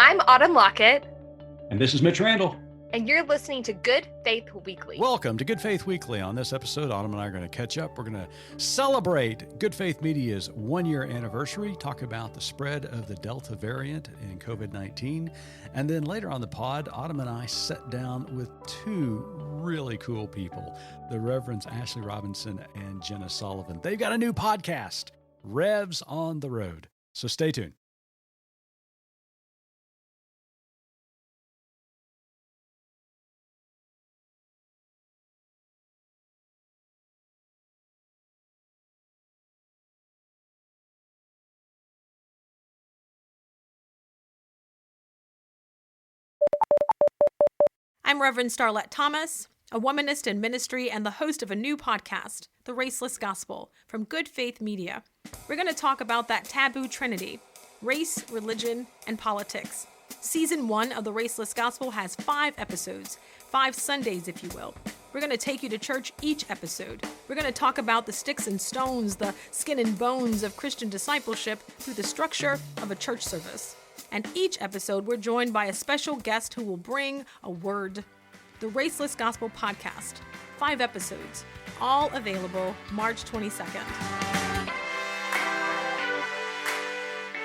I'm Autumn Lockett. And this is Mitch Randall. And you're listening to Good Faith Weekly. Welcome to Good Faith Weekly. On this episode, Autumn and I are going to catch up. We're going to celebrate Good Faith Media's one-year anniversary, talk about the spread of the Delta variant in COVID-19. And then later on the pod, Autumn and I sat down with two really cool people, the Reverends Ashley Robinson and Jenna Sullivan. They've got a new podcast, Revs on the Road. So stay tuned. I'm Reverend Starlette Thomas, a womanist in ministry and the host of a new podcast, The Raceless Gospel, from Good Faith Media. We're going to talk about that taboo trinity, race, religion, and politics. Season 1 of The Raceless Gospel has 5 episodes, 5 Sundays, if you will. We're going to take you to church each episode. We're going to talk about the sticks and stones, the skin and bones of Christian discipleship through the structure of a church service. And each episode, we're joined by a special guest who will bring a word. The Raceless Gospel Podcast. 5 episodes, all available March 22nd.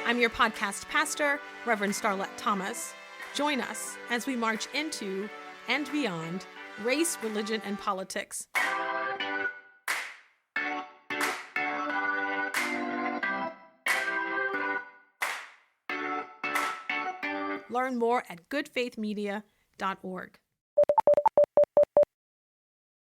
I'm your podcast pastor, Reverend Starlette Thomas. Join us as we march into and beyond race, religion, and politics. Learn more at goodfaithmedia.org.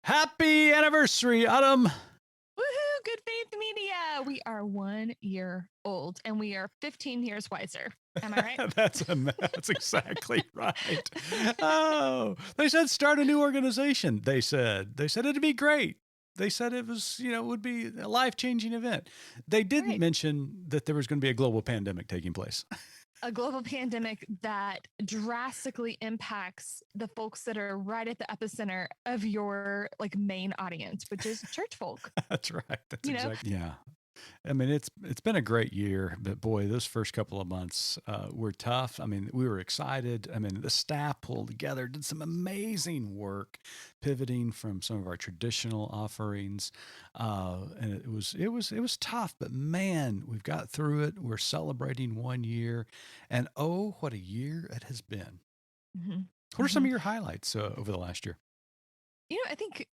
Happy anniversary, Autumn. Woohoo, Good Faith Media. We are 1 year old and we are 15 years wiser. Am I right? That's exactly right. Oh, they said start a new organization. They said it'd be great. They said it was, it would be a life-changing event. They didn't mention that there was going to be a global pandemic taking place. A global pandemic that drastically impacts the folks that are right at the epicenter of your main audience, which is church folk. That's right. That's exactly. Yeah. I mean, it's been a great year, but boy, those first couple of months were tough. I mean, we were excited. I mean, the staff pulled together, did some amazing work, pivoting from some of our traditional offerings, and it was tough. But man, we've got through it. We're celebrating 1 year, and oh, what a year it has been! Mm-hmm. What are some of your highlights over the last year? I think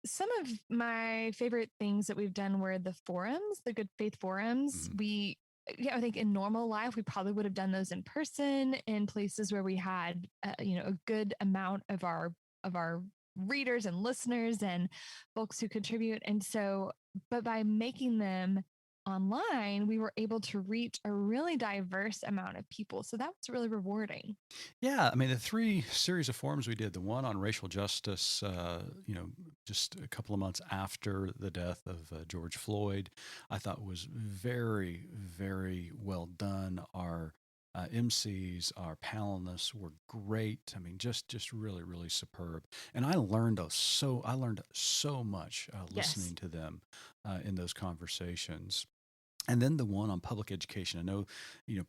some of my favorite things that we've done were the forums, the Good Faith forums. Mm-hmm. I think in normal life, we probably would have done those in person in places where we had, a good amount of our readers and listeners and folks who contribute. And so, but by making them online, we were able to reach a really diverse amount of people. So that was really rewarding. Yeah. I mean, the 3 series of forums we did, the one on racial justice, just a couple of months after the death of George Floyd, I thought was very, very well done. Our MCs, our panelists were great. I mean, just really, really superb. And I learned so much listening to them in those conversations. And then the one on public education. I know,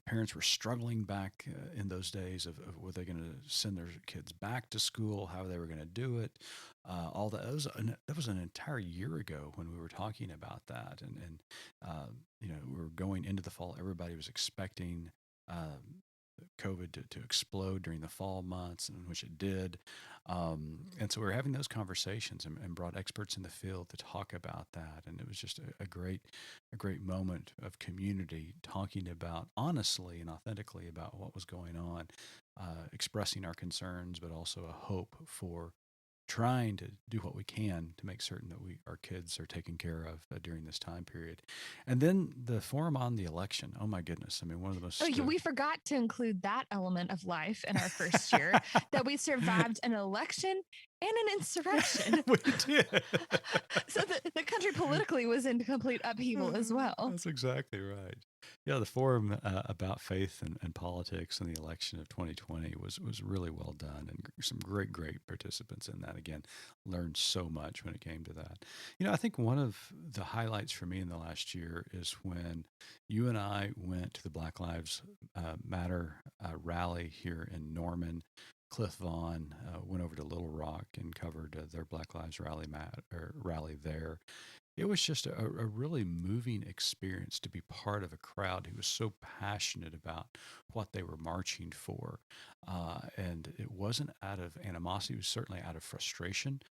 parents were struggling back in those days of were they going to send their kids back to school, how they were going to do it. All that was an entire year ago when we were talking about that, and we were going into the fall. Everybody was expecting COVID to explode during the fall months, in which it did. And so we were having those conversations and brought experts in the field to talk about that. And it was just a great moment of community talking about honestly and authentically about what was going on, expressing our concerns, but also a hope for trying to do what we can to make certain that our kids are taken care of during this time period. And then the forum on the election. Oh my goodness. I mean, one of the most... we forgot to include that element of life in our first year, that we survived an election and an insurrection. We did. So the country politically was in complete upheaval as well. That's exactly right. Yeah, the forum about faith and politics and the election of 2020 was really well done, and some great participants in that. Again, learned so much when it came to that. I think one of the highlights for me in the last year is when you and I went to the Black Lives Matter rally here in Norman. Cliff Vaughn went over to Little Rock and covered their Black Lives rally there. It was just a really moving experience to be part of a crowd who was so passionate about what they were marching for. And it wasn't out of animosity, it was certainly out of frustration,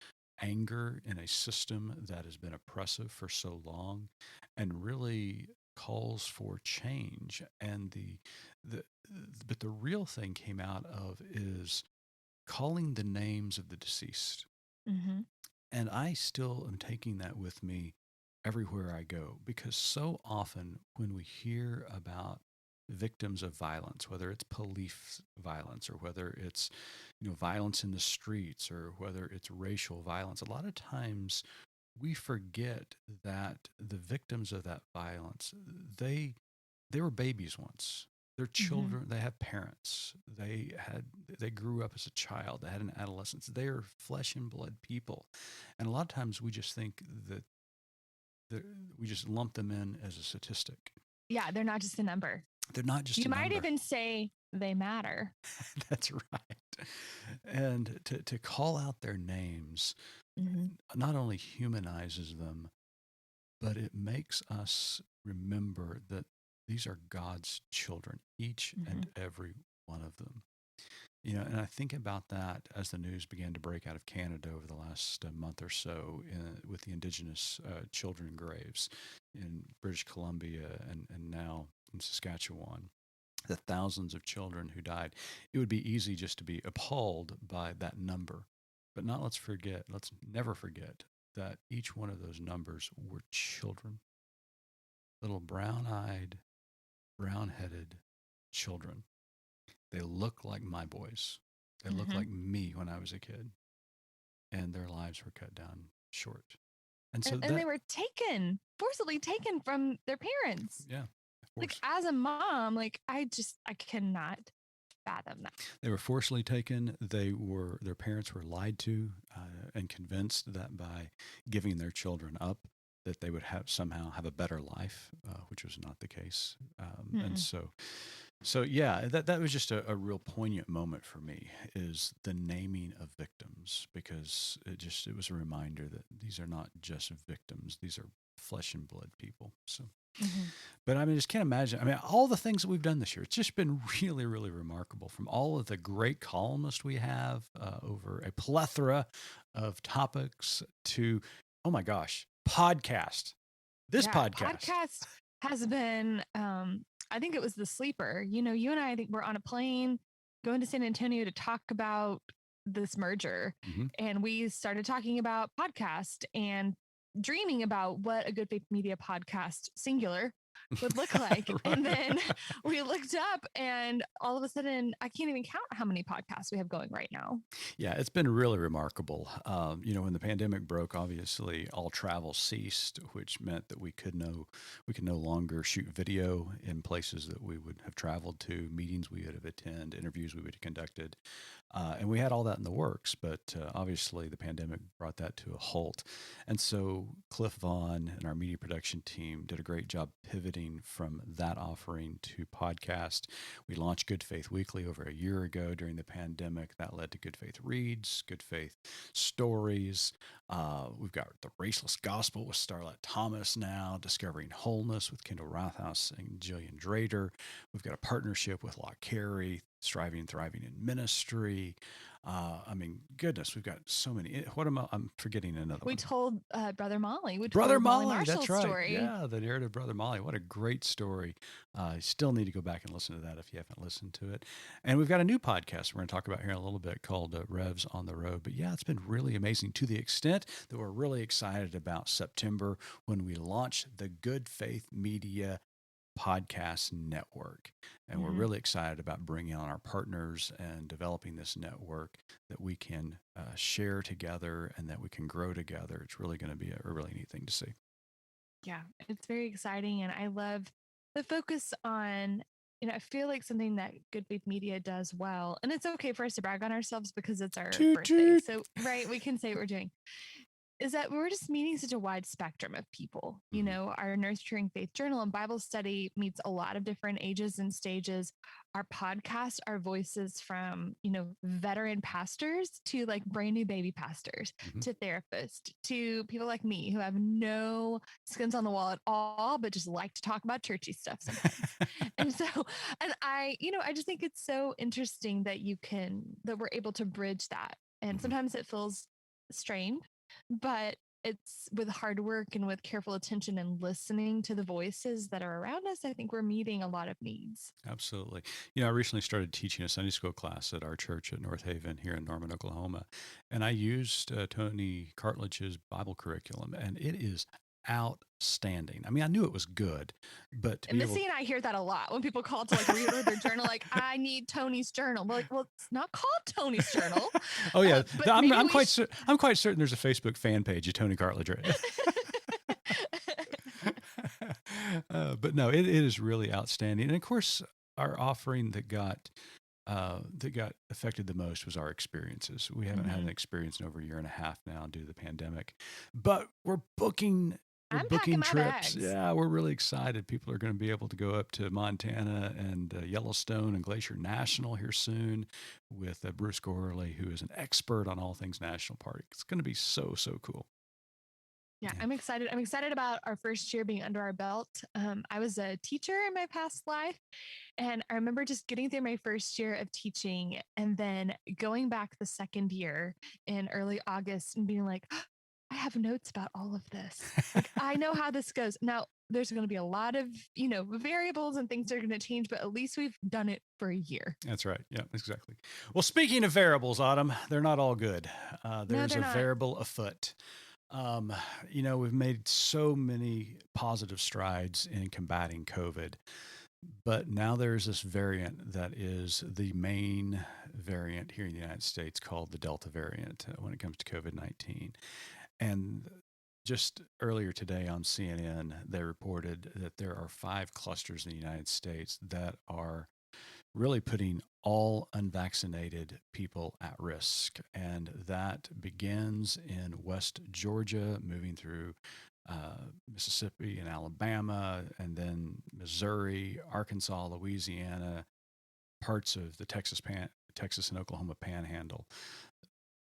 anger in a system that has been oppressive for so long, and really calls for change. And the but the real thing came out of is calling the names of the deceased. Hmm. And I still am taking that with me everywhere I go, because so often when we hear about victims of violence, whether it's police violence or whether it's violence in the streets or whether it's racial violence, a lot of times we forget that the victims of that violence, they they were babies once. They're Hmm. children. They have parents. They grew up as a child. They had an adolescence. They are flesh and blood people, and a lot of times we just think that they're- we just lump them in as a statistic. Yeah, they're not just a number. They're not just You a might number. even say they matter. That's right. And to call out their names Hmm. not only humanizes them, but it makes us remember that these are God's children, each Hmm. and every one of them. And I think about that as the news began to break out of Canada over the last month or so with the Indigenous children graves in British Columbia and now in Saskatchewan. The thousands of children who died. It would be easy just to be appalled by that number. But let's never forget that each one of those numbers were children, little brown eyed, brown headed children. They look like my boys. They look Hmm. like me when I was a kid, and their lives were cut down short. And so And they were forcibly taken from their parents. yeah, of Like course. as a mom, like I cannot fathom that. They were forcibly taken. Their parents were lied to and convinced that by giving their children up, that they would somehow have a better life, which was not the case. And Mm-mm. so yeah, that was just a real poignant moment for me, is the naming of victims, because it was a reminder that these are not just victims; these are flesh and blood people. So. Hmm. But I mean, just can't imagine. I mean, all the things that we've done this year, it's just been really remarkable, from all of the great columnists we have over a plethora of topics to, oh my gosh, podcast. This Yeah, podcast. podcast has been I think it was the sleeper. You and I think we're on a plane going to San Antonio to talk about this merger, Hmm. and we started talking about podcast and dreaming about what a good faith media podcast singular would look like. And Right. then we looked up, and all of a sudden I can't even count how many podcasts we have going right now. Yeah, it's been really remarkable. When the pandemic broke, obviously all travel ceased, which meant that we could no longer shoot video in places that we would have traveled to, meetings we would have attended, interviews we would have conducted, and we had all that in the works. But obviously, the pandemic brought that to a halt, and so Cliff Vaughn and our media production team did a great job pivoting from that offering to podcast. We launched Good Faith Weekly over a year ago during the pandemic. That led to Good Faith Reads, Good Faith Stories. We've got The Raceless Gospel with Starlet Thomas now, Discovering Wholeness with Kendall Rothaus and Jillian Drader. We've got a partnership with Lock Carey, Striving and Thriving in Ministry. I mean, goodness, we've got so many. I'm forgetting another We one. told Brother Molly. We Brother told Molly Molly, Marshall's that's right. story. Yeah, the narrative Brother Molly. What a great story. You still need to go back and listen to that if you haven't listened to it. And we've got a new podcast we're going to talk about here in a little bit called Revs on the Road. But yeah, it's been really amazing, to the extent that we're really excited about September, when we launch the Good Faith Media podcast network. And we're really excited about bringing on our partners and developing this network that we can share together and that we can grow together. It's really going to be a really neat thing to see. Yeah, it's very exciting. And I love the focus on, I feel like something that Good Faith Media does well, and it's okay for us to brag on ourselves because it's our Toot, birthday. toot. So, right, we can say what we're doing. Is that we're just meeting such a wide spectrum of people. Our Nurturing Faith Journal and Bible study meets a lot of different ages and stages. Our podcast, our voices from, veteran pastors to like brand new baby pastors, to therapists, to people like me who have no skins on the wall at all, but just like to talk about churchy stuff sometimes. and I just think it's so interesting that we're able to bridge that. And sometimes it feels strained, but it's with hard work and with careful attention and listening to the voices that are around us. I think we're meeting a lot of needs. Absolutely. I recently started teaching a Sunday school class at our church at North Haven here in Norman, Oklahoma. And I used Tony Cartledge's Bible curriculum, and it is outstanding. I mean, I knew it was good, but and Missy and I hear that a lot when people call to like read their journal, like, I need Tony's journal. We're like, well, it's not called Tony's journal. Oh yeah, but I'm quite certain there's a Facebook fan page of Tony Cartledge. But no, it is really outstanding. And of course, our offering that got affected the most was our experiences. We haven't had an experience in over a year and a half now due to the pandemic, but we're booking trips. Bags. Yeah, we're really excited. People are going to be able to go up to Montana and Yellowstone and Glacier National here soon with Bruce Gorley, who is an expert on all things national park. It's going to be so cool. Yeah, I'm excited. I'm excited about our first year being under our belt. I was a teacher in my past life, and I remember just getting through my first year of teaching and then going back the second year in early August and being like, I have notes about all of this. Like, I know how this goes. Now, there's going to be a lot of, variables and things are going to change, but at least we've done it for a year. That's right. Yeah, exactly. Well, speaking of variables, Autumn, they're not all good. There's a variable afoot. We've made so many positive strides in combating COVID, but now there's this variant that is the main variant here in the United States called the Delta variant when it comes to COVID-19. And just earlier today on CNN, they reported that there are 5 clusters in the United States that are really putting all unvaccinated people at risk. And that begins in West Georgia, moving through Mississippi and Alabama, and then Missouri, Arkansas, Louisiana, parts of the Texas and Oklahoma panhandle.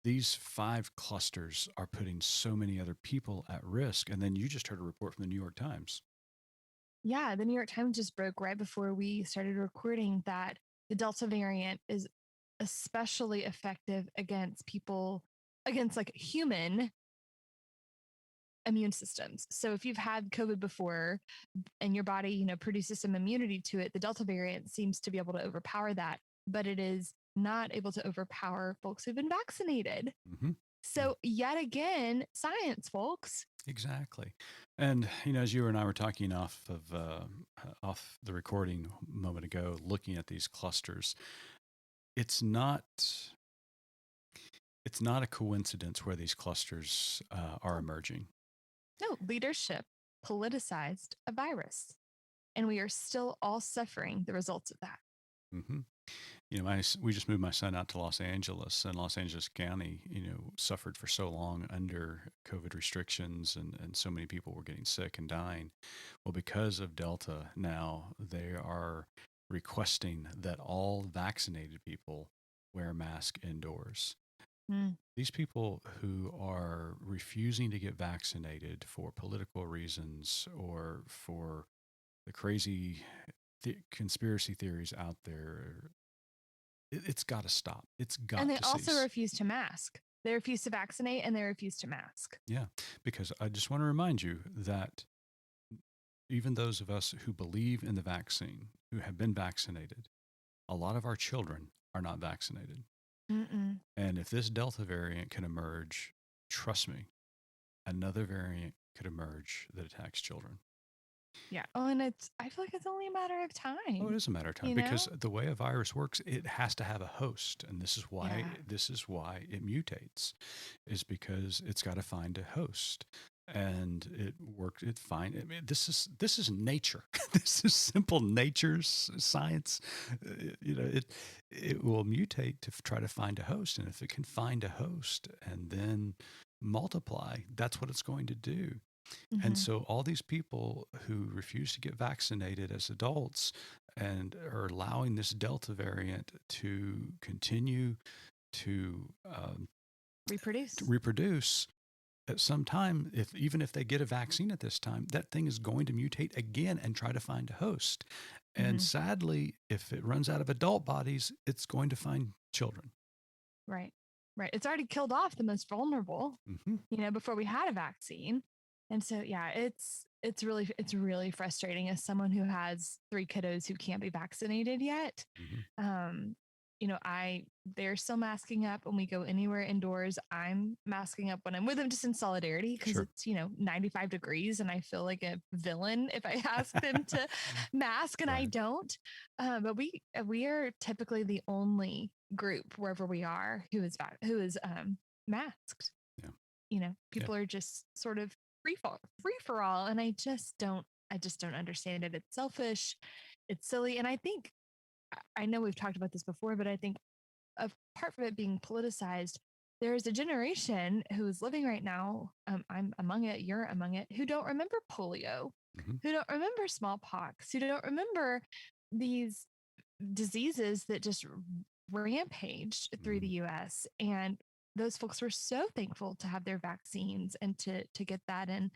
These 5 clusters are putting so many other people at risk. And then you just heard a report from the New York Times. Yeah, the New York Times just broke right before we started recording that the Delta variant is especially effective against like human immune systems. So if you've had COVID before and your body, produces some immunity to it, the Delta variant seems to be able to overpower that, but it is not able to overpower folks who've been vaccinated. So yet again, science, folks. Exactly. And, as you and I were talking off the recording a moment ago, looking at these clusters, it's not a coincidence where these clusters are emerging. No, leadership politicized a virus, and we are still all suffering the results of that. We just moved my son out to Los Angeles, and Los Angeles County, suffered for so long under COVID restrictions, and so many people were getting sick and dying. Well, because of Delta now, they are requesting that all vaccinated people wear a mask indoors. These people who are refusing to get vaccinated for political reasons or for the crazy conspiracy theories out there, it's got to stop. It's got to And they cease. also refuse to mask. They refuse to vaccinate and they refuse to mask. Yeah, because I just want to remind you that even those of us who believe in the vaccine, who have been vaccinated, a lot of our children are not vaccinated. And if this Delta variant can emerge, trust me, another variant could emerge that attacks children. Yeah. Oh, and I feel like it's only a matter of time. Oh, it is a matter of time because the way a virus works, it has to have a host. And this is why it mutates, is because it's got to find a host. and it worked. It fine. I mean, this is nature. This is simple nature's science. It will mutate to try to find a host, and if it can find a host and then multiply, that's what it's going to do. Mm-hmm. And so all these people who refuse to get vaccinated as adults and are allowing this Delta variant to continue to reproduce at some time, even if they get a vaccine at this time, that thing is going to mutate again and try to find a host. And sadly, if it runs out of adult bodies, it's going to find children. Right. It's already killed off the most vulnerable, before we had a vaccine. And so, yeah, it's really frustrating as someone who has 3 kiddos who can't be vaccinated yet. They're still masking up when we go anywhere indoors. I'm masking up when I'm with them, just in solidarity, because it's 95 degrees and I feel like a villain if I ask them to mask and I don't. But we are typically the only group wherever we are who is masked. Yeah. People are just sort of free for all, and I just don't understand it. It's selfish, it's silly, and I know we've talked about this before, but I think apart from it being politicized, there's a generation who is living right now, I'm among it, you're among it, who don't remember polio, who don't remember smallpox, who don't remember these diseases that just rampaged through the U.S. And those folks were so thankful to have their vaccines and to get that. And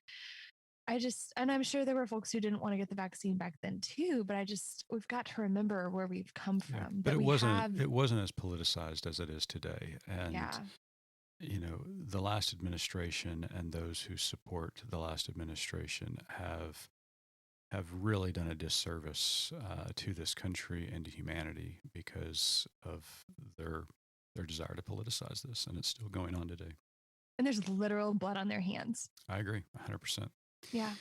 I'm sure there were folks who didn't want to get the vaccine back then too, but we've got to remember where we've come from. Yeah, but it wasn't as politicized as it is today. And, the last administration and those who support the last administration have really done a disservice to this country and to humanity because of their desire to politicize this, and it's still going on today. And there's literal blood on their hands. I agree, 100%. Yeah.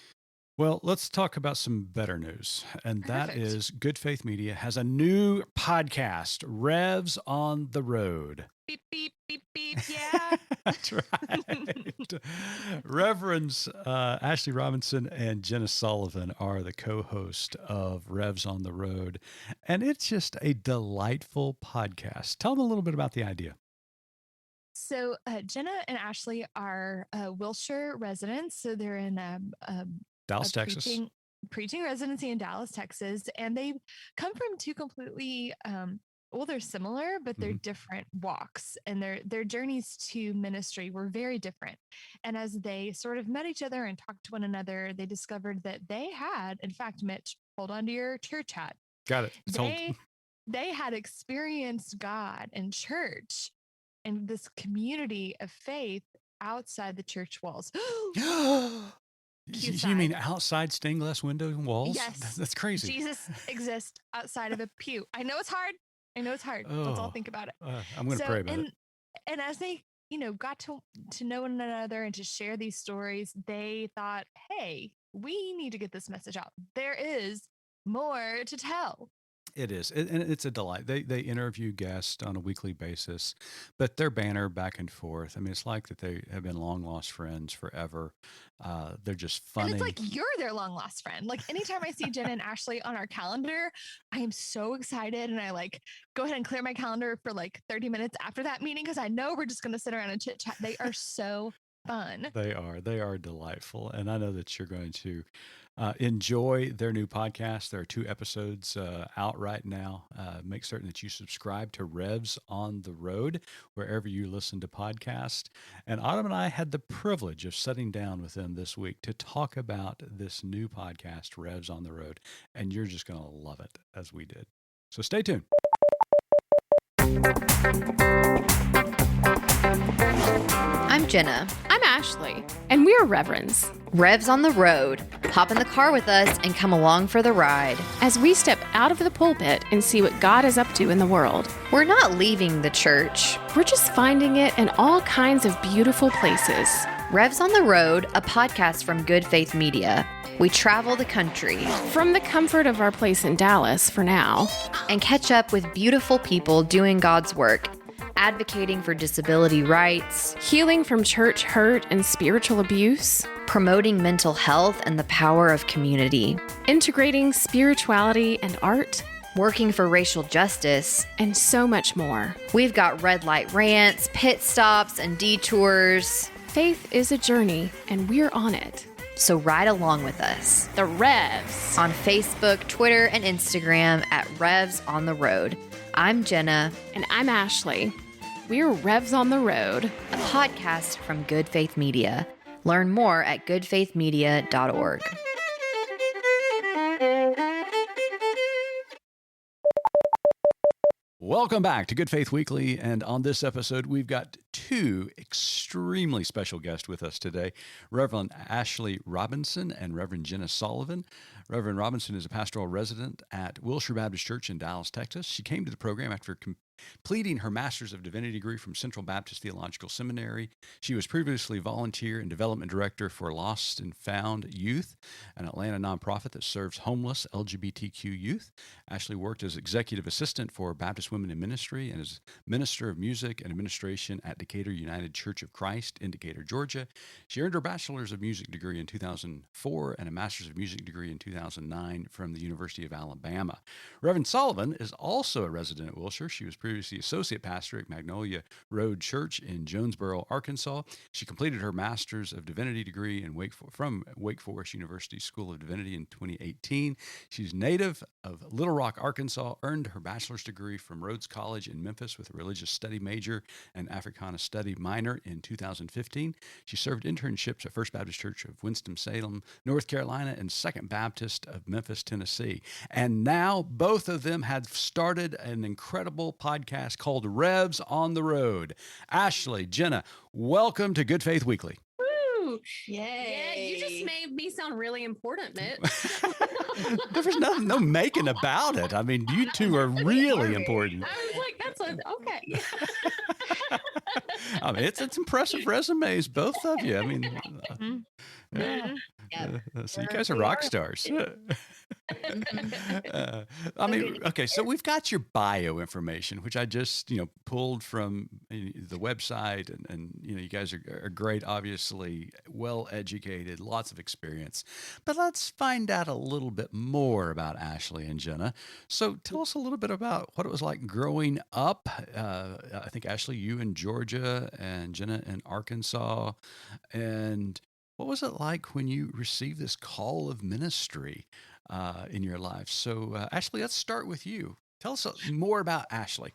Well, let's talk about some better news, and Perfect. that is Good Faith Media has a new podcast, Revs on the Road. Beep, beep, beep, beep, yeah. That's right. Reverends Ashley Robinson and Jenna Sullivan are the co-host of Revs on the Road, and it's just a delightful podcast. Tell them a little bit about the idea. So Jenna and Ashley are Wilshire residents. So they're in Dallas, Texas. Preaching residency in Dallas, Texas. And they come from 2 completely, they're similar, but they're different walks. And their journeys to ministry were very different. And as they sort of met each other and talked to one another, they discovered that they had, in fact, Mitch, hold on to your church hat. Got it. They had experienced God in church and this community of faith outside the church walls. You mean outside stained glass windows and walls? Yes. That's crazy. Jesus exists outside of a pew. I know it's hard. Let's all think about it. I'm going to pray about it. And as they, got to know one another and to share these stories, they thought, hey, we need to get this message out. There is more to tell. It is. And it's a delight. They interview guests on a weekly basis, but their banter back and forth. I mean, it's like that they have been long lost friends forever. They're just funny. And it's like you're their long lost friend. Like anytime I see Jenna and Ashley on our calendar, I am so excited. And I go ahead and clear my calendar for 30 minutes after that meeting because I know we're just going to sit around and chit chat. They are so fun. They are delightful. And I know that you're going to enjoy their new podcast. There are 2 episodes out right now. Make certain that you subscribe to Revs on the Road, wherever you listen to podcasts. And Autumn and I had the privilege of sitting down with them this week to talk about this new podcast, Revs on the Road. And you're just going to love it as we did. So stay tuned. I'm Jenna. I'm Ashley, and we're Reverends. Revs on the Road. Hop in the car with us and come along for the ride. As we step out of the pulpit and see what God is up to in the world. We're not leaving the church. We're just finding it in all kinds of beautiful places. Revs on the Road, a podcast from Good Faith Media. We travel the country. From the comfort of our place in Dallas for now. And catch up with beautiful people doing God's work. advocating for disability rights, healing from church hurt and spiritual abuse, promoting mental health and the power of community, integrating spirituality and art, working for racial justice, and so much more. We've got red light rants, pit stops, and detours. Faith is a journey, and we're on it. So ride along with us. The Revs. On Facebook, Twitter, and Instagram at Revs on the Road. I'm Jenna. And I'm Ashley. We're Revs on the Road, a podcast from Good Faith Media. Learn more at goodfaithmedia.org. Welcome back to Good Faith Weekly, and on this episode, we've got two extremely special guests with us today, Reverend Ashley Robinson and Reverend Jenna Sullivan. Reverend Robinson is a pastoral resident at Wilshire Baptist Church in Dallas, Texas. She came to the program after completing her Master's of Divinity degree from Central Baptist Theological Seminary. She was previously volunteer and development director for Lost and Found Youth, an Atlanta nonprofit that serves homeless LGBTQ youth. Ashley worked as executive assistant for Baptist Women in Ministry and as minister of music and administration at Decatur United Church of Christ in Decatur, Georgia. She earned her bachelor's of music degree in 2004 and a master's of music degree in 2009 from the University of Alabama. Reverend Sullivan is also a resident at Wilshire. She was previously associate pastor at Magnolia Road Church in Jonesboro, Arkansas. She completed her Master's of Divinity degree from Wake Forest University School of Divinity in 2018. She's native of Little Rock, Arkansas, earned her bachelor's degree from Rhodes College in Memphis with a religious study major and Africana study minor in 2015. She served internships at First Baptist Church of Winston-Salem, North Carolina, and Second Baptist of Memphis, Tennessee. And now both of them have started an incredible podcast called Revs on the Road. Ashley, Jenna, welcome to Good Faith Weekly. Woo! Yay. Yeah, you just made me sound really important, Mitch. There was no making about it. I mean, you two are really important. I was like, okay. I mean, it's impressive resumes, both of you. I mean, so you guys are rock stars. I mean, okay, so we've got your bio information, which I just, pulled from the website, and you guys are great, obviously well-educated, lots of experience. But let's find out a little bit more about Ashley and Jenna. So tell us a little bit about what it was like growing up. I think, Ashley, you in Georgia and Jenna in Arkansas. And what was it like when you received this call of ministry in your life? So, Ashley, let's start with you. Tell us more about Ashley.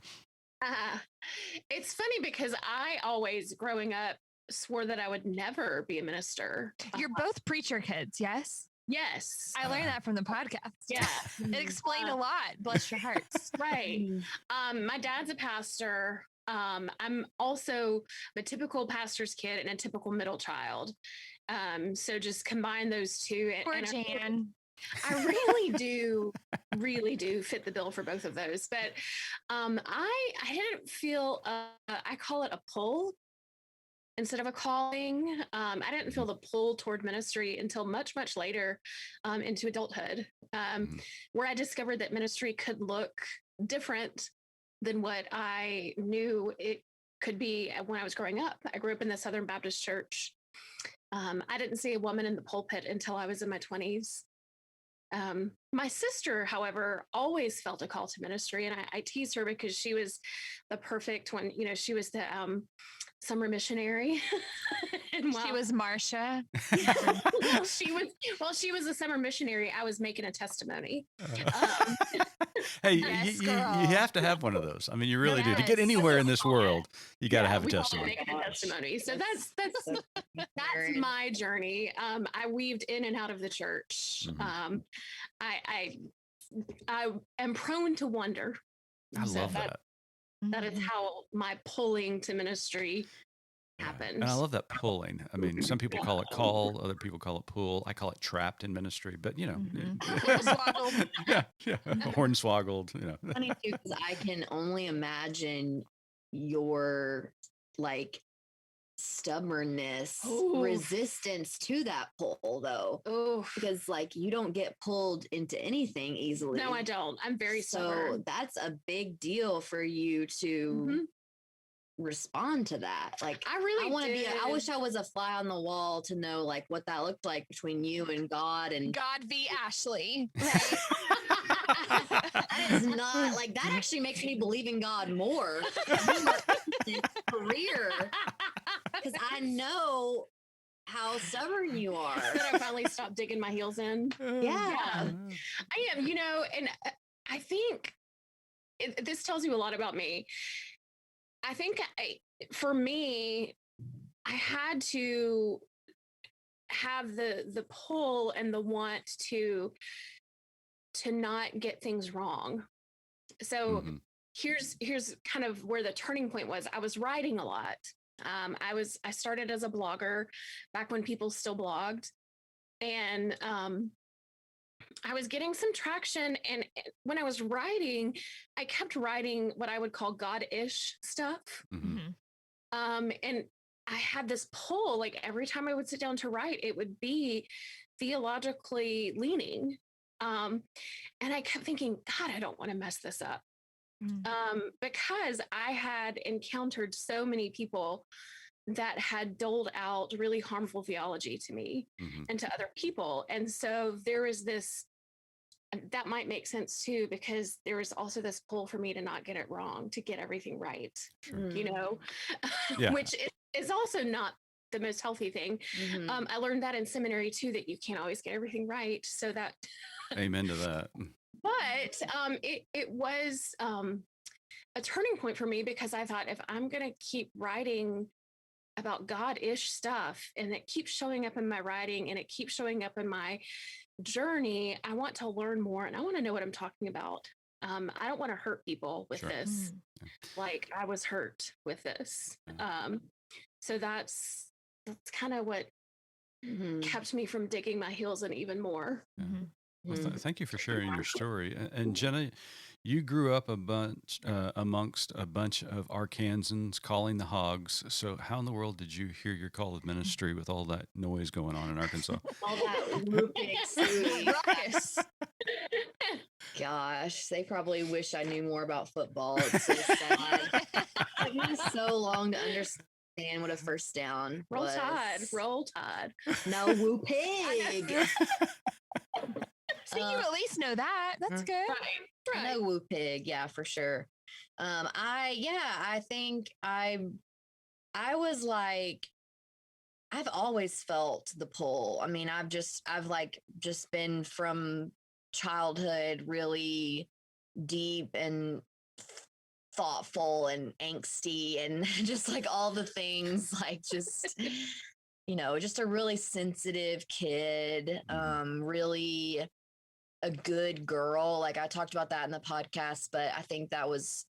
It's funny because I always, growing up, swore that I would never be a minister. You're both preacher kids, yes? Yes. I learned that from the podcast. Yeah. It explained a lot. Bless your hearts. Right. My dad's a pastor. I'm also the typical pastor's kid and a typical middle child. So just combine those two. Poor Jan. I really do fit the bill for both of those. But I didn't feel, I call it a pull instead of a calling. I didn't feel the pull toward ministry until much, much later into adulthood, where I discovered that ministry could look different than what I knew it could be when I was growing up. I grew up in the Southern Baptist Church. I didn't see a woman in the pulpit until I was in my 20s. My sister, however, always felt a call to ministry, and I teased her because she was the perfect one. She was the summer missionary. And she was Marcia. She was a summer missionary. I was making a testimony. Hey, yes, you have to have one of those. I mean, you really do. To get anywhere in this world, you got to have a testimony. Making a testimony. So that's my journey. I weaved in and out of the church. Mm-hmm. I am prone to wonder. I love that. That is how my pulling to ministry happens. And I love that pulling. I mean, some people call it call, other people call it pull. I call it trapped in ministry, but Hornswoggled. yeah, hornswoggled. Funny too, because I can only imagine your stubbornness, resistance to that pull, though. Because you don't get pulled into anything easily. No, I don't. I'm very stubborn. So that's a big deal for you to respond to that. Like, I really want to be, I did. wish I was a fly on the wall to know like what that looked like between you and God. And God v. Ashley. right. That is not like, that actually makes me believe in God more than career, because I know how stubborn you are. That I finally stopped digging my heels in. Yeah. I am, and I think this tells you a lot about me. I think for me, I had to have the pull and the want to not get things wrong. So here's kind of where the turning point was. I was writing a lot. I started as a blogger back when people still blogged, and I was getting some traction. And when I was writing, I kept writing what I would call God-ish stuff. And I had this pull, like every time I would sit down to write, it would be theologically leaning. And I kept thinking, God, I don't want to mess this up. Because I had encountered so many people that had doled out really harmful theology to me and to other people. And so there is this, that might make sense too, because there is also this pull for me to not get it wrong, to get everything right, which is also not the most healthy thing. I learned that in seminary too, that you can't always get everything right. So that Amen to that. But it was a turning point for me, because I thought, if I'm going to keep writing about God-ish stuff and it keeps showing up in my writing and it keeps showing up in my journey, I want to learn more and I want to know what I'm talking about. I don't want to hurt people with this. Like I was hurt with this. So that's kind of what kept me from digging my heels in even more. Well, thank you for sharing your story. And Jenna, you grew up amongst a bunch of Arkansans calling the hogs. So how in the world did you hear your call of ministry with all that noise going on in Arkansas? All that whooping, ruckus. Gosh, they probably wish I knew more about football. It's so sad. It took me so long to understand what a first down was. Roll Tide. No, woo pig. So you at least know that. That's good. Right. No woo pig. Yeah, for sure. I think I was like, I've always felt the pull. I mean, I've just been from childhood really deep and thoughtful and angsty and just like all the things, like just, just a really sensitive kid, really a good girl. Like I talked about that in the podcast, but I think that was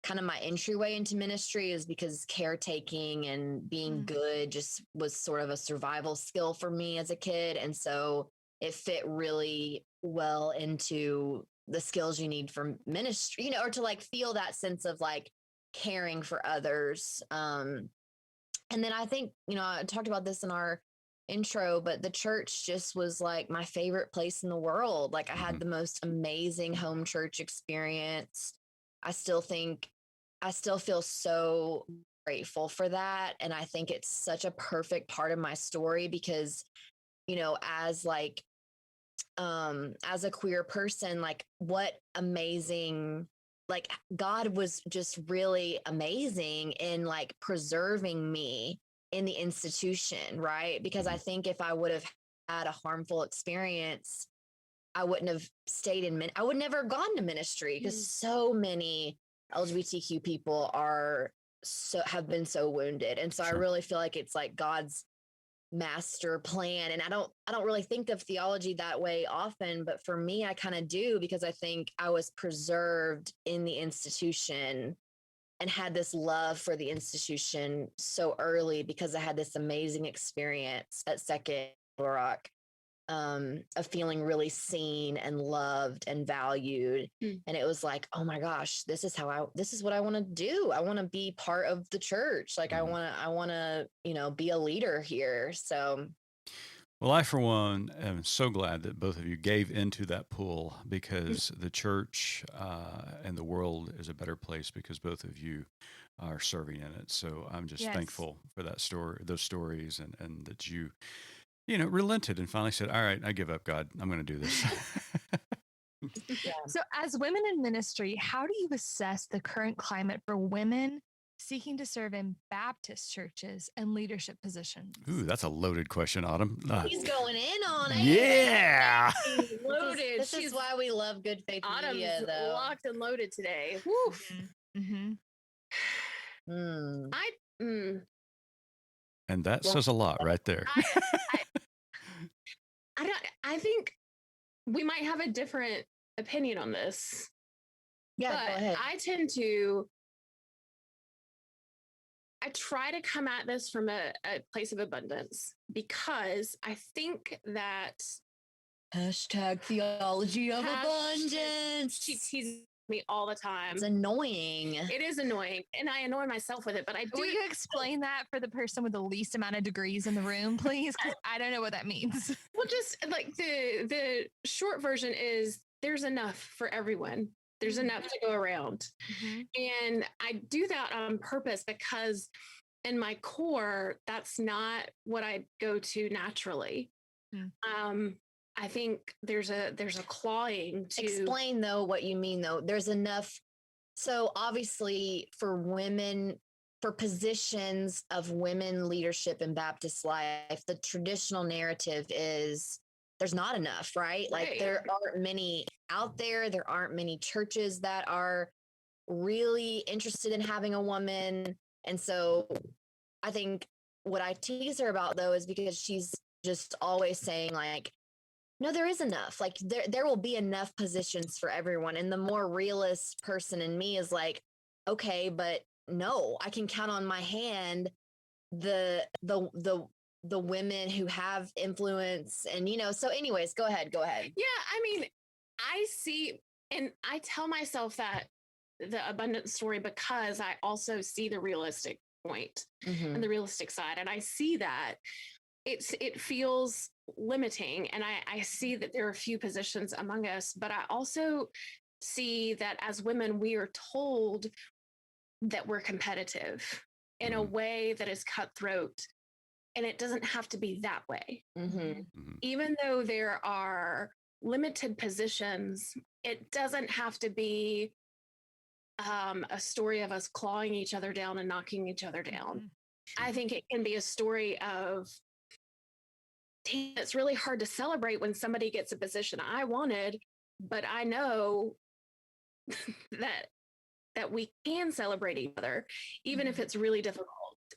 kind of my entryway into ministry, is because caretaking and being good just was sort of a survival skill for me as a kid. And so it fit really well into the skills you need for ministry, or to like feel that sense of like caring for others. And then I think, I talked about this in our intro, but the church just was like my favorite place in the world. Like I had the most amazing home church experience. I still feel so grateful for that. And I think it's such a perfect part of my story because, as a queer person, like what amazing, like God was just really amazing in like preserving me in the institution, right? Because I think if I would have had a harmful experience, I wouldn't have stayed I would never have gone to ministry, because so many LGBTQ people have been so wounded. And so I really feel like it's like God's master plan. And I don't really think of theology that way often, but for me, I kind of do, because I think I was preserved in the institution and had this love for the institution so early, because I had this amazing experience at Second Rock, of feeling really seen and loved and valued. And it was like, oh my gosh, this is what I want to do. I want to be part of the church. Like I want to, be a leader here. So Well, I, for one, am so glad that both of you gave into that pull, because the church and the world is a better place because both of you are serving in it. So I'm just Yes. thankful for that story, those stories, and that you relented and finally said, all right, I give up, God. I'm going to do this. So, as women in ministry, how do you assess the current climate for women seeking to serve in Baptist churches and leadership positions? Ooh, that's a loaded question, Autumn. He's going in on it. Yeah. Loaded. This is why we love Good Faith Media, Autumn's though. locked and loaded today. Woof. Mm-hmm. Mm. And that says a lot right there. I think we might have a different opinion on this. Yeah, but go ahead. I try to come at this from a place of abundance, because I think that Hashtag theology of abundance. she teases me all the time. It's annoying. It is annoying, and I annoy myself with it. But I do. Will you explain that for the person with the least amount of degrees in the room, please? Because I don't know what that means. Well, just like the short version is, there's enough for everyone. There's enough to go around. And I do that on purpose, because in my core, that's not what I go to naturally. I think there's a clawing to Explain though what you mean though. There's enough. So obviously for women, for positions of women leadership in Baptist life, the traditional narrative is there's not enough, right? Like there aren't many out there. There aren't many churches that are really interested in having a woman. And so I think what I tease her about though is because she's just always saying like, no, there is enough. Like there will be enough positions for everyone. And the more realist person in me is like, okay, but no, I can count on my hand the women who have influence. And so anyways, go ahead. Yeah, I mean, I see, and I tell myself that the abundant story, because I also see the realistic point and the realistic side, and I see that it feels limiting, and I see that there are a few positions among us, but I also see that as women, we are told that we're competitive in a way that is cutthroat, and it doesn't have to be that way. Even though there are limited positions, it doesn't have to be a story of us clawing each other down and knocking each other down. I think it can be a story of, it's really hard to celebrate when somebody gets a position I wanted, but I know that we can celebrate each other, even if it's really difficult.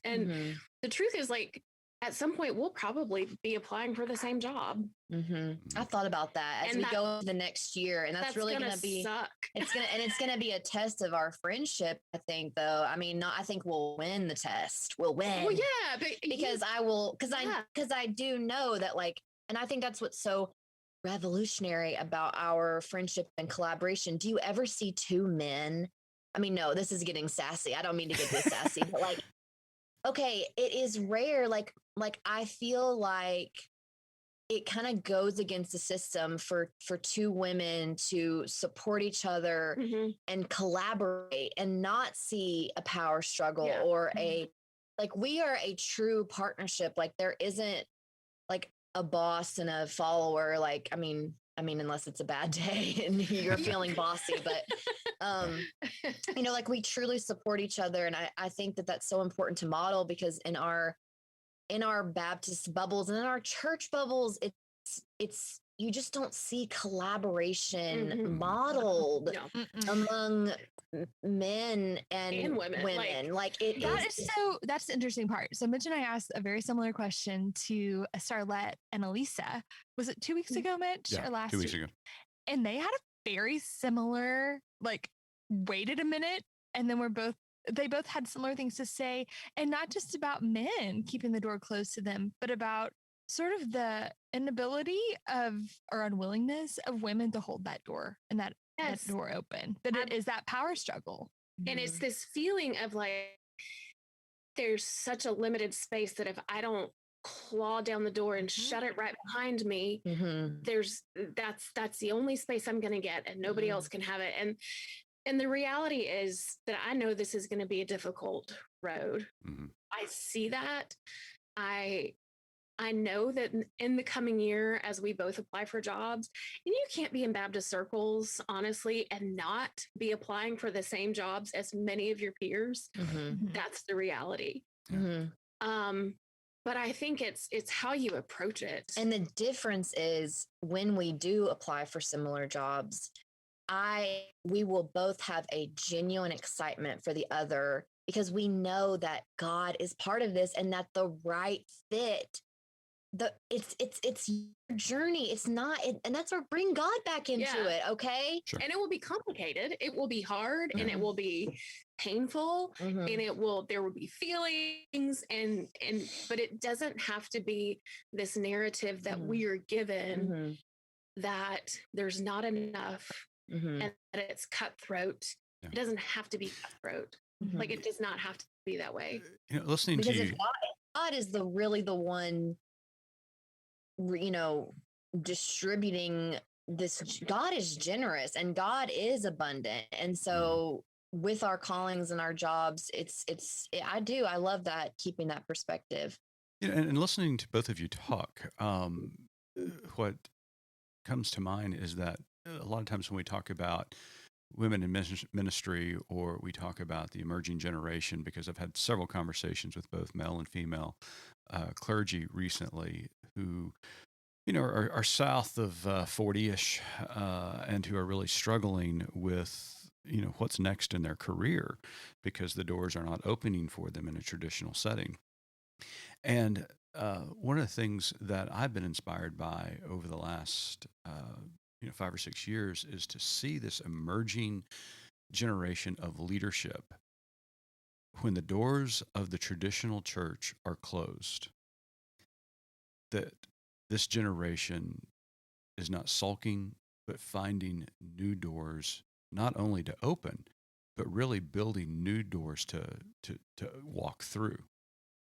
And the truth is, like, at some point we'll probably be applying for the same job. I thought about that as we go into the next year, and that's really going to be suck. It's going to be a test of our friendship, I think, though. I mean, I think we'll win the test. We'll win. Well, yeah, but because I do know that, like, and I think that's what's so revolutionary about our friendship and collaboration. Do you ever see two men? I mean, no, this is getting sassy. I don't mean to get this sassy, but like, okay, it is rare. Like I feel like it kind of goes against the system for two women to support each other and collaborate and not see a power struggle or like we are a true partnership. Like there isn't like a boss and a follower. Like, I mean, unless it's a bad day and you're feeling bossy, but, like we truly support each other. And I think that that's so important to model, because in our Baptist bubbles and in our church bubbles, it's, you just don't see collaboration modeled among men and women. That's the interesting part. So Mitch and I asked a very similar question to Starlette and Elisa. Was it 2 weeks ago, Mitch? Yeah, or last 2 weeks week? ago. And they had a very similar, like, waited a minute, and then they both had similar things to say, and not just about men keeping the door closed to them, but about sort of the inability or unwillingness of women to hold that door and that door open. That it is that power struggle. And it's this feeling of like, there's such a limited space that if I don't claw down the door and shut it right behind me, that's the only space I'm going to get, and nobody else can have it. And the reality is that I know this is going to be a difficult road. I see that. I know that in the coming year, as we both apply for jobs, and you can't be in Baptist circles, honestly, and not be applying for the same jobs as many of your peers. That's the reality. But I think it's how you approach it. And the difference is when we do apply for similar jobs, we will both have a genuine excitement for the other, because we know that God is part of this and that the right fit, it's your journey. It's not, and that's where bring God back into it. Okay. Sure. And it will be complicated. It will be hard and it will be painful and there will be feelings but it doesn't have to be this narrative that we are given that there's not enough and that it's cutthroat. It doesn't have to be cutthroat. Like, it does not have to be that way. Listening because to you, God is really the one, distributing this. God is generous and God is abundant. And so with our callings and our jobs, I love that, keeping that perspective. and listening to both of you talk, what comes to mind is that a lot of times when we talk about women in ministry, or we talk about the emerging generation, because I've had several conversations with both male and female clergy recently who, are south of 40-ish and who are really struggling with, what's next in their career because the doors are not opening for them in a traditional setting. And one of the things that I've been inspired by over the last 5 or 6 years is to see this emerging generation of leadership when the doors of the traditional church are closed, that this generation is not sulking, but finding new doors, not only to open, but really building new doors to walk through.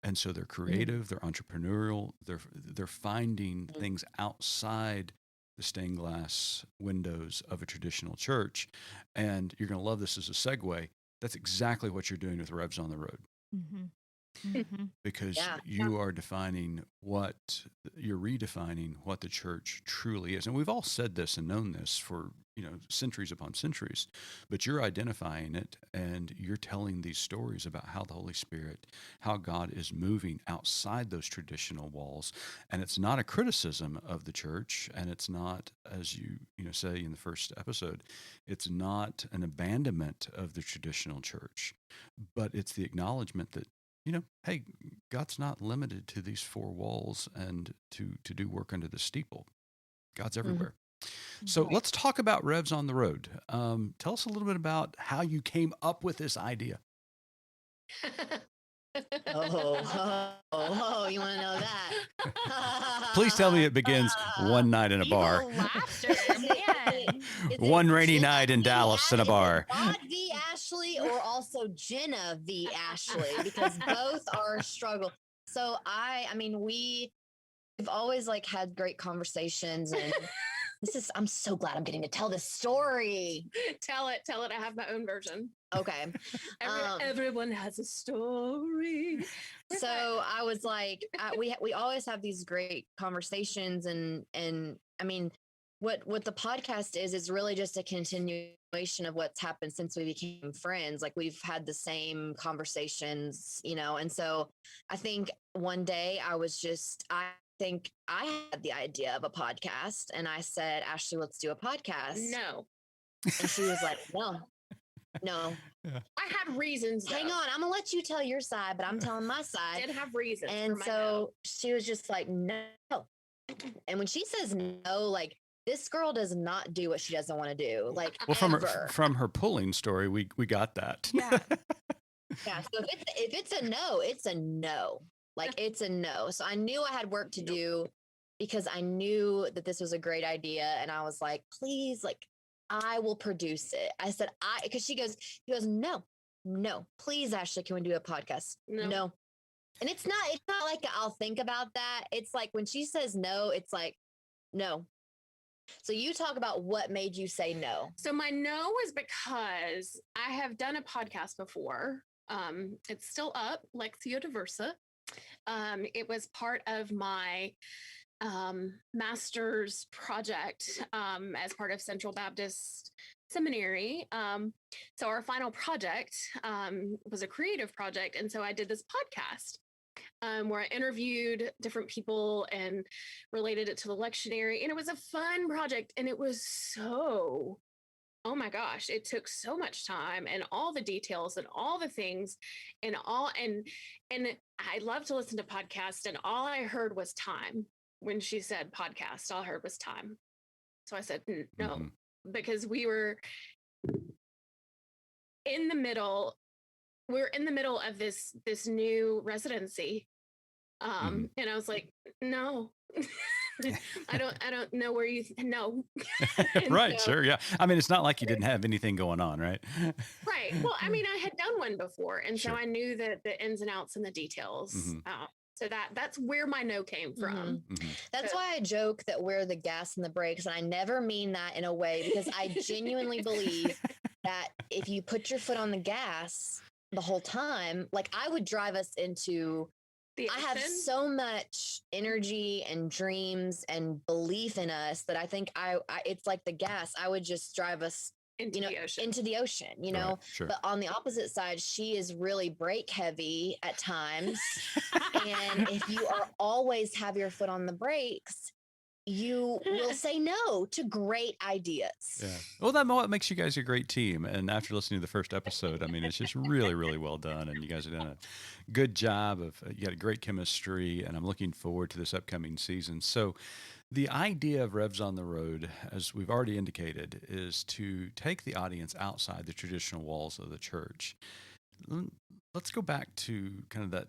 And so they're creative, they're entrepreneurial, they're finding things outside the stained glass windows of a traditional church. And you're going to love this as a segue. That's exactly what you're doing with Revs on the Road. Because you are redefining what the church truly is. And we've all said this and known this for, centuries upon centuries, but you're identifying it and you're telling these stories about how the Holy Spirit, how God is moving outside those traditional walls. And it's not a criticism of the church. And it's not, as you say in the first episode, it's not an abandonment of the traditional church, but it's the acknowledgement that, hey, God's not limited to these four walls and to do work under the steeple. God's everywhere. So let's talk about Revs on the Road. Tell us a little bit about how you came up with this idea. You want to know that? Please tell me it begins one night in a bar. One rainy night in Dallas in a bar. God v. Ashley, or also Jenna v. Ashley, because both are a struggle. So we've always had great conversations, and I'm so glad I'm getting to tell this story. Tell it. I have my own version. Okay. Everyone has a story. So I was like, we always have these great conversations, and what the podcast is really just a continuation of what's happened since we became friends. Like, we've had the same conversations, and so I think one day I think I had the idea of a podcast, and I said, Ashley, let's do a podcast. No. And she was like, no. I had reasons. Hang on, I'm gonna let you tell your side, but I'm telling my side. I did have reasons. And so she was just like, no. And when she says no, this girl does not do what she doesn't want to do. From her pulling story, we got that. Yeah. Yeah. So if it's a no, it's a no. It's a no. So I knew I had work to do, because I knew that this was a great idea. And I was like, please, I will produce it. I said, because he goes, no, please, Ashley, can we do a podcast? No. And it's not like I'll think about that. It's like when she says no, it's like, no. So you talk about what made you say no. So my no was because I have done a podcast before. It's still up, Lectio Diversa. It was part of my master's project as part of Central Baptist Seminary. So our final project was a creative project. And so I did this podcast where I interviewed different people and related it to the lectionary. And it was a fun project. And it was so, oh my gosh, it took so much time and all the details and all the things and I love to listen to podcasts. And all I heard was time. When she said podcast, all I heard was time. So I said, no, because we were in the middle. We're in the middle of this new residency. And I was like, no, I don't know where no. Right. Sure. Yeah. I mean, it's not like you didn't have anything going on, right? Right. Well, I mean, I had done one before. And Sure. so I knew the ins and outs and the details. So that's where my no came from. That's why I joke that we're the gas and the brakes. And I never mean that in a way, because I genuinely believe that if you put your foot on the gas the whole time, like I would drive us into, I have so much energy and dreams and belief in us that I think it's like the gas. I would just drive us into the ocean, you know. Right, sure. But on the opposite side, she is really brake heavy at times. And if you are always have your foot on the brakes, you will say no to great ideas. Yeah. Well, that makes you guys a great team. And after listening to the first episode, I mean, it's just really, really well done. And you guys have done a good job you got a great chemistry, and I'm looking forward to this upcoming season. So the idea of Revs on the Road, as we've already indicated, is to take the audience outside the traditional walls of the church. Let's go back to kind of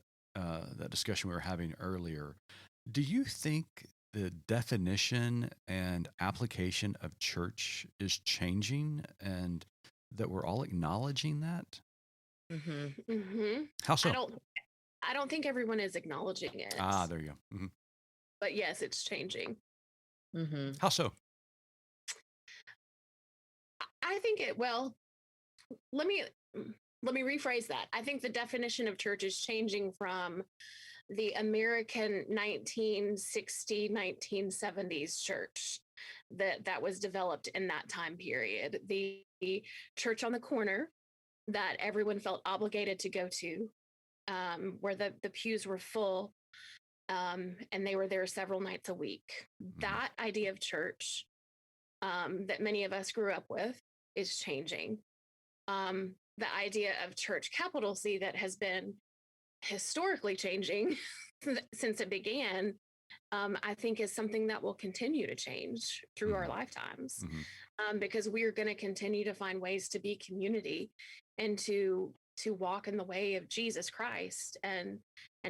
that discussion we were having earlier. Do you think the definition and application of church is changing, and that we're all acknowledging that? How so? I don't think everyone is acknowledging it. There you go. But yes, it's changing. How so? I think let me rephrase that. I think the definition of church is changing from the American 1960, 1970s church that was developed in that time period. The church on the corner that everyone felt obligated to go to, where the pews were full, and they were there several nights a week. That idea of church that many of us grew up with is changing. The idea of church, capital C, that has been historically changing since it began, I think is something that will continue to change through our lifetimes, because we are going to continue to find ways to be community and to walk in the way of Jesus Christ and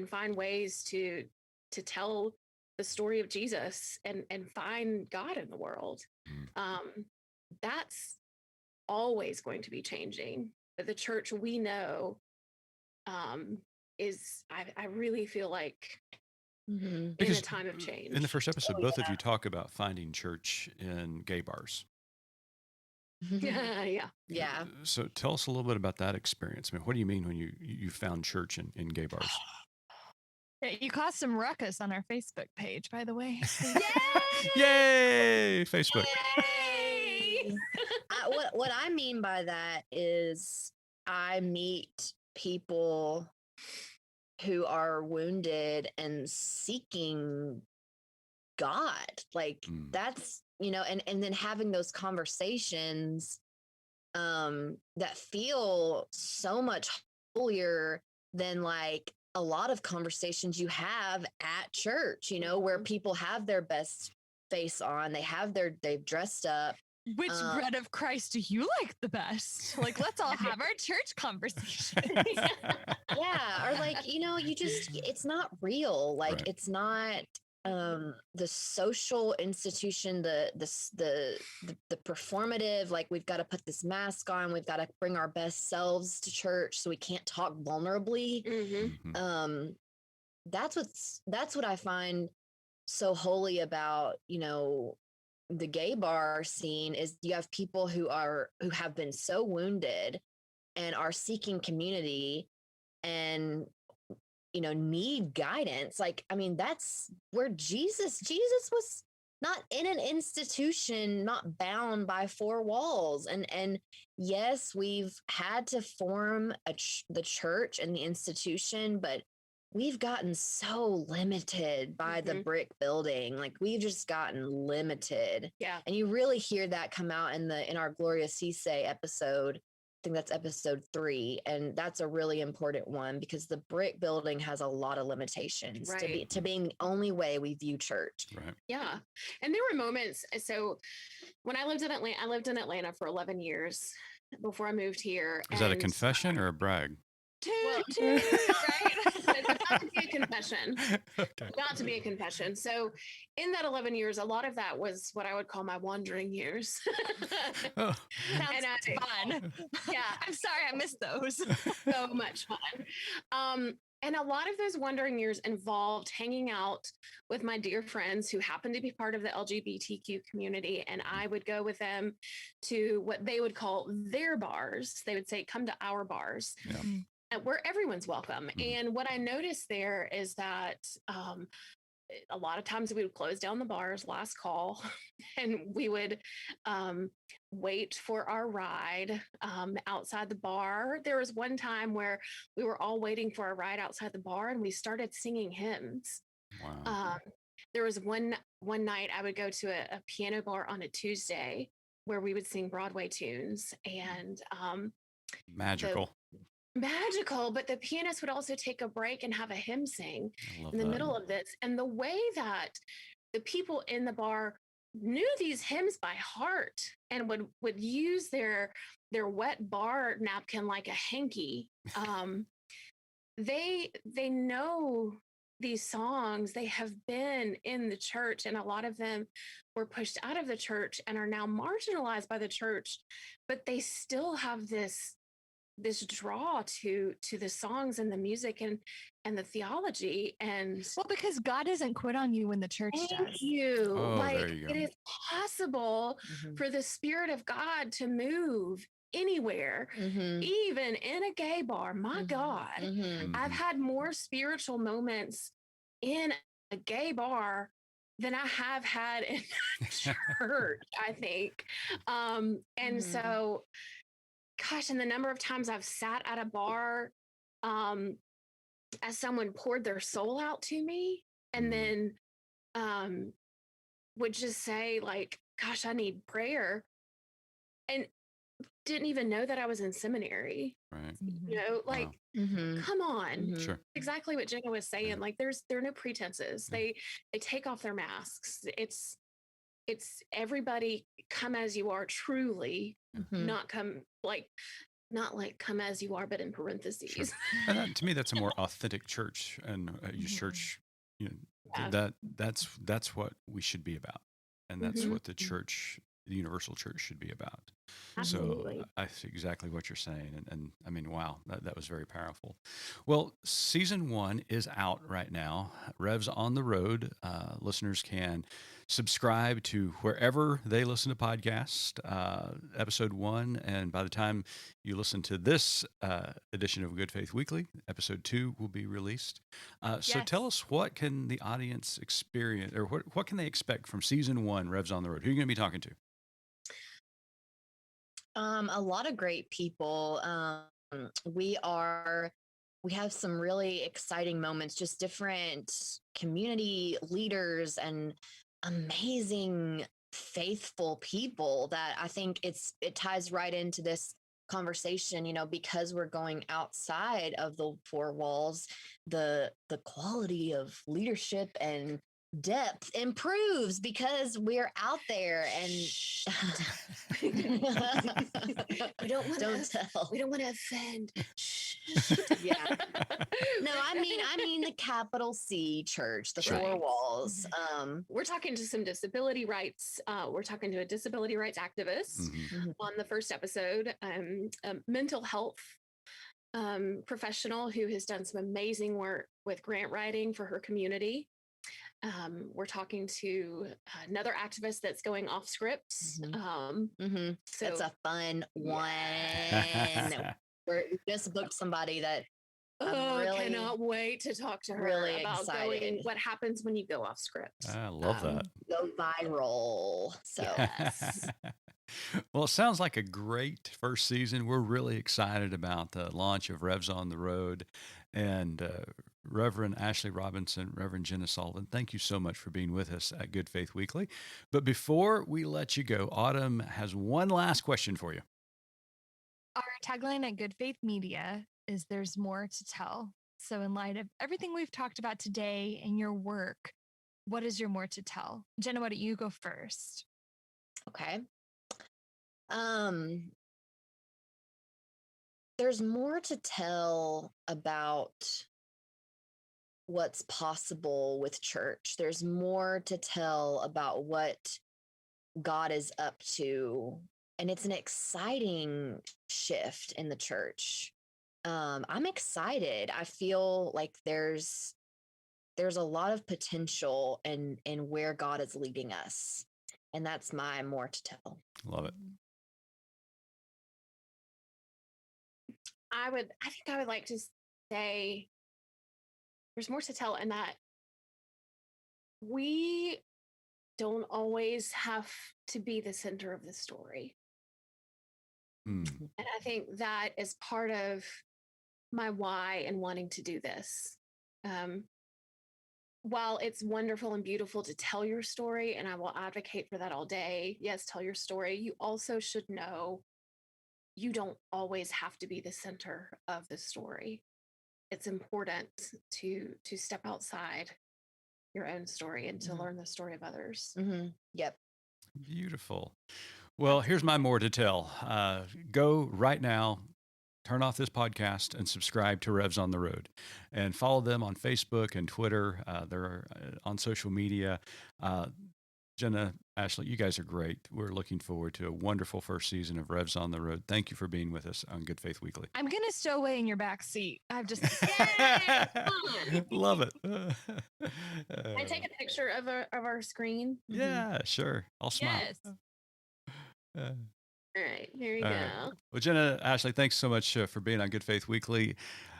find ways to tell the story of Jesus and find God in the world. That's always going to be changing. But the church we know is, I really feel like in a time of change. In the first episode, both of you talk about finding church in gay bars. Yeah. So tell us a little bit about that experience. I mean, what do you mean when you found church in gay bars? You caused some ruckus on our Facebook page, by the way. Yay! Facebook. Yay! What I mean by that is I meet people who are wounded and seeking God. Like that's, and then having those conversations that feel so much holier than like a lot of conversations you have at church, where people have their best face on, they've dressed up. Which bread of Christ do you like the best? Like, let's all have our church conversation. Yeah. Or like, it's not real. Like, right. It's not the social institution, the performative, like we've got to put this mask on, we've got to bring our best selves to church so we can't talk vulnerably. that's what I find so holy about, the gay bar scene is you have people who have been so wounded and are seeking community and, need guidance. Like, I mean, that's where Jesus was not in an institution, not bound by four walls. And yes, we've had to form the church and the institution, but we've gotten so limited by the brick building. Like, we've just gotten limited. Yeah. And you really hear that come out in our Gloria Cisse episode. I think that's episode 3. And that's a really important one because the brick building has a lot of limitations to being the only way we view church. Right. Yeah. And there were moments. So when I lived in Atlanta for 11 years before I moved here. Is that a confession or a brag? Well, right? It's not to be a confession. Okay. Not to be a confession. So in that 11 years, a lot of that was what I would call my wandering years. Oh. Sounds fun. Yeah. I'm sorry I missed those. So much fun. And a lot of those wandering years involved hanging out with my dear friends who happened to be part of the LGBTQ community. And I would go with them to what they would call their bars. They would say, come to our bars. Yeah. Where everyone's welcome. And what I noticed there is that a lot of times we would close down the bars, last call, and we would wait for our ride outside the bar. There was one time where we were all waiting for a ride outside the bar and we started singing hymns. Wow. There was one night I would go to a piano bar on a Tuesday where we would sing Broadway tunes and Magical. But the pianist would also take a break and have a hymn sing in the middle of this. And the way that the people in the bar knew these hymns by heart and would use their wet bar napkin like a hanky. They know these songs. They have been in the church, and a lot of them were pushed out of the church and are now marginalized by the church, but they still have this draw to the songs and the music and the theology. And because God doesn't quit on you when the church does. Thank you. Oh, like, there you go. it is possible for the Spirit of God to move anywhere, even in a gay bar. My God, I've had more spiritual moments in a gay bar than I have had in church, I think. And so, gosh, and the number of times I've sat at a bar as someone poured their soul out to me and then would just say, like, gosh, I need prayer. And didn't even know that I was in seminary. Right. Like, come on. Sure. Exactly what Jenna was saying. Like, there are no pretenses. They take off their masks. It's everybody come as you are, truly, not come like as you are, but in parentheses. Sure. And to me, that's a more authentic church, and your church, that's what we should be about, and that's what the church, the universal church, should be about. Absolutely. So I see exactly what you're saying, and I mean, wow, that was very powerful. Well, season 1 is out right now. Revs on the Road. Listeners can subscribe to wherever they listen to podcasts. Episode 1, and by the time you listen to this edition of Good Faith Weekly, episode 2 will be released. So tell us, what can the audience experience, or what can they expect from season 1, Revs on the Road? Who are you going to be talking to? A lot of great people. We have some really exciting moments, just different community leaders and amazing, faithful people that I think it ties right into this conversation, because we're going outside of the 4 walls, the quality of leadership and depth improves because we're out there, and we don't want to offend. Yeah. No, I mean the capital C church, the 4 walls. We're talking to some disability rights. We're talking to a disability rights activist on the first episode, a mental health professional who has done some amazing work with grant writing for her community. We're talking to another activist that's going off script. So That's a fun one. We just booked somebody that cannot wait to talk to her about what happens when you go off script. I love that. Go viral. So yes. Well, it sounds like a great first season. We're really excited about the launch of Revs on the Road. And Reverend Ashley Robinson, Reverend Jenna Sullivan, thank you so much for being with us at Good Faith Weekly. But before we let you go, Autumn has one last question for you. Our tagline at Good Faith Media is "There's more to tell." So in light of everything we've talked about today and your work, what is your more to tell? Jenna, why don't you go first? Okay. There's more to tell about what's possible with church. There's more to tell about what God is up to. And it's an exciting shift in the church. I'm excited. I feel like there's a lot of potential in where God is leading us. And that's my more to tell. Love it. I think I would like to say there's more to tell in that we don't always have to be the center of the story. And I think that is part of my why in wanting to do this. While it's wonderful and beautiful to tell your story, and I will advocate for that all day, yes, tell your story, you also should know you don't always have to be the center of the story. It's important to step outside your own story and to learn the story of others. Yep. Beautiful. Well, here's my more to tell. Go right now, turn off this podcast and subscribe to Revs on the Road, and follow them on Facebook and Twitter. They're on social media. Jenna, Ashley, you guys are great. We're looking forward to a wonderful first season of Revs on the Road. Thank you for being with us on Good Faith Weekly. I'm going to stow away in your back seat. I've just Love it. Can I take a picture of our screen? Yeah, sure. I'll smile. Yes. All right, here you go. Right. Well, Jenna, Ashley, thanks so much for being on Good Faith Weekly.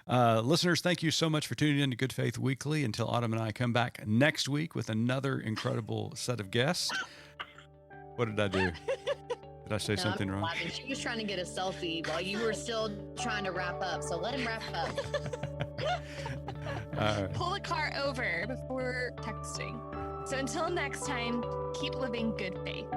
Listeners, thank you so much for tuning in to Good Faith Weekly until Autumn and I come back next week with another incredible set of guests. What did I do? Did I say something wrong? She was trying to get a selfie while you were still trying to wrap up. So let him wrap up. Pull the car over before texting. So until next time, keep living good faith.